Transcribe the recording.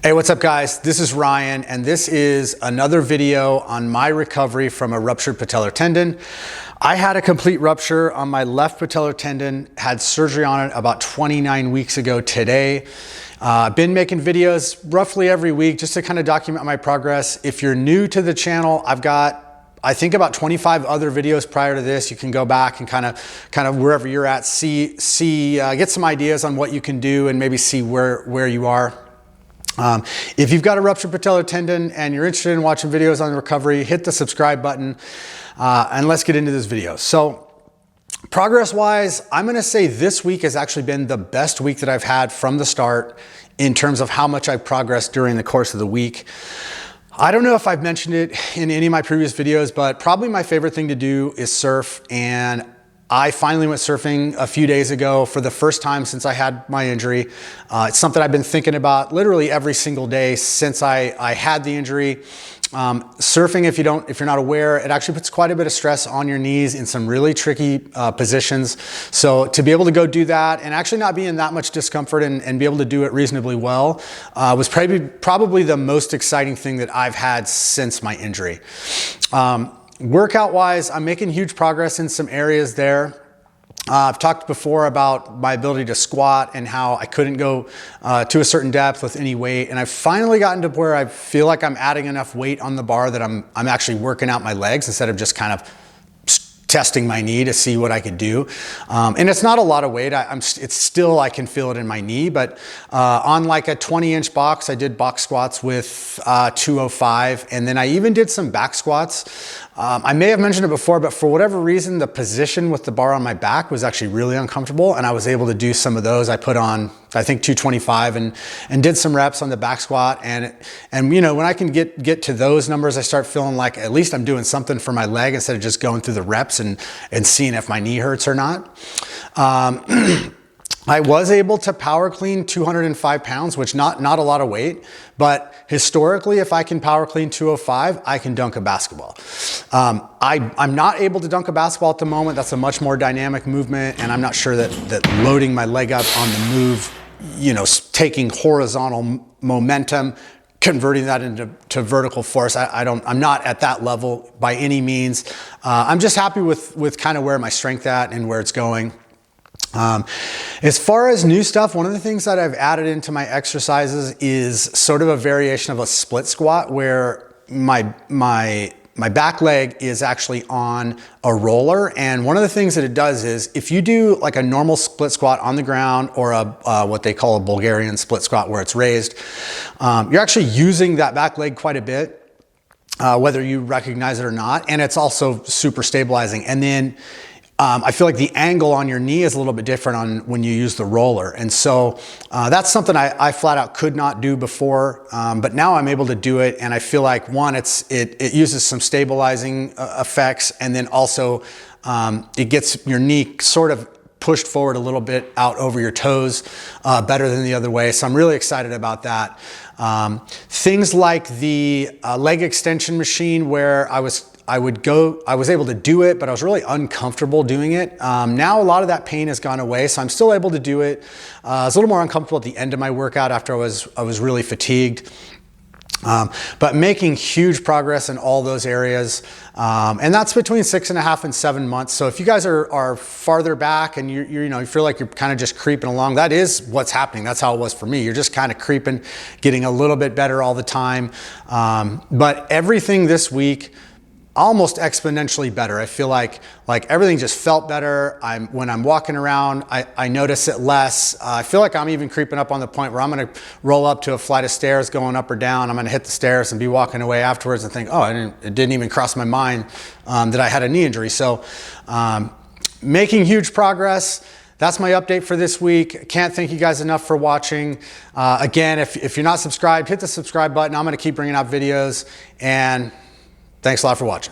Hey, what's up guys? This is Ryan, and this is another video on my recovery from a ruptured patellar tendon. I had a complete rupture on my left patellar tendon, had surgery on it about 29 weeks ago today. Been making videos roughly every week just to kind of document my progress. If you're new to the channel, I've got, I think, about 25 other videos prior to this. You can go back and kind of wherever you're at, get some ideas on what you can do and maybe see where you are. If you've got a ruptured patellar tendon and you're interested in watching videos on recovery, hit the subscribe button and let's get into this video. So progress wise, I'm gonna say this week has actually been the best week that I've had from the start in terms of how much I've progressed during the course of the week. I don't know if I've mentioned it in any of my previous videos, but probably my favorite thing to do is surf, and I finally went surfing a few days ago for the first time since I had my injury. It's something I've been thinking about literally every single day since I had the injury. Surfing, if you're not aware, it actually puts quite a bit of stress on your knees in some really tricky positions. So to be able to go do that and actually not be in that much discomfort and be able to do it reasonably well was probably the most exciting thing that I've had since my injury. Workout wise, I'm making huge progress in some areas there. I've talked before about my ability to squat and how I couldn't go to a certain depth with any weight. And I've finally gotten to where I feel like I'm adding enough weight on the bar that I'm actually working out my legs instead of just kind of testing my knee to see what I could do. And it's not a lot of weight. It's still, I can feel it in my knee, but on like a 20-inch box, I did box squats with 205. And then I even did some back squats. I may have mentioned it before, but for whatever reason, the position with the bar on my back was actually really uncomfortable, and I was able to do some of those. I put on, I think, 225 and did some reps on the back squat. And you know, when I can get to those numbers, I start feeling like at least I'm doing something for my leg instead of just going through the reps and seeing if my knee hurts or not. I was able to power clean 205 pounds, which not a lot of weight, but historically, if I can power clean 205, I can dunk a basketball. I'm not able to dunk a basketball at the moment. That's a much more dynamic movement, and I'm not sure that loading my leg up on the move, you know, taking horizontal momentum, converting that into vertical force, I'm not at that level by any means. I'm just happy with kind of where my strength at and where it's going. As far as new stuff, one of the things that I've added into my exercises is sort of a variation of a split squat where my back leg is actually on a roller. And one of the things that it does is if you do like a normal split squat on the ground or what they call a Bulgarian split squat where it's raised, you're actually using that back leg quite a bit, whether you recognize it or not. And it's also super stabilizing. And then I feel like the angle on your knee is a little bit different on when you use the roller. And so that's something I flat out could not do before, but now I'm able to do it. And I feel like one, it uses some stabilizing effects, and then also it gets your knee sort of pushed forward a little bit out over your toes better than the other way. So I'm really excited about that. Things like the leg extension machine where I was able to do it, but I was really uncomfortable doing it. Now a lot of that pain has gone away, so I'm still able to do it. I was a little more uncomfortable at the end of my workout after I was really fatigued. But making huge progress in all those areas. And that's between 6.5 and 7 months. So if you guys are farther back and you feel like you're kind of just creeping along, that is what's happening. That's how it was for me. You're just kind of creeping, getting a little bit better all the time. But everything this week, almost exponentially better. I feel like everything just felt better. When I'm walking around, I notice it less. I feel like I'm even creeping up on the point where I'm gonna roll up to a flight of stairs going up or down. I'm gonna hit the stairs and be walking away afterwards and think, oh, it didn't even cross my mind that I had a knee injury. So making huge progress. That's my update for this week. Can't thank you guys enough for watching. Again, if you're not subscribed, hit the subscribe button. I'm gonna keep bringing out videos, and thanks a lot for watching.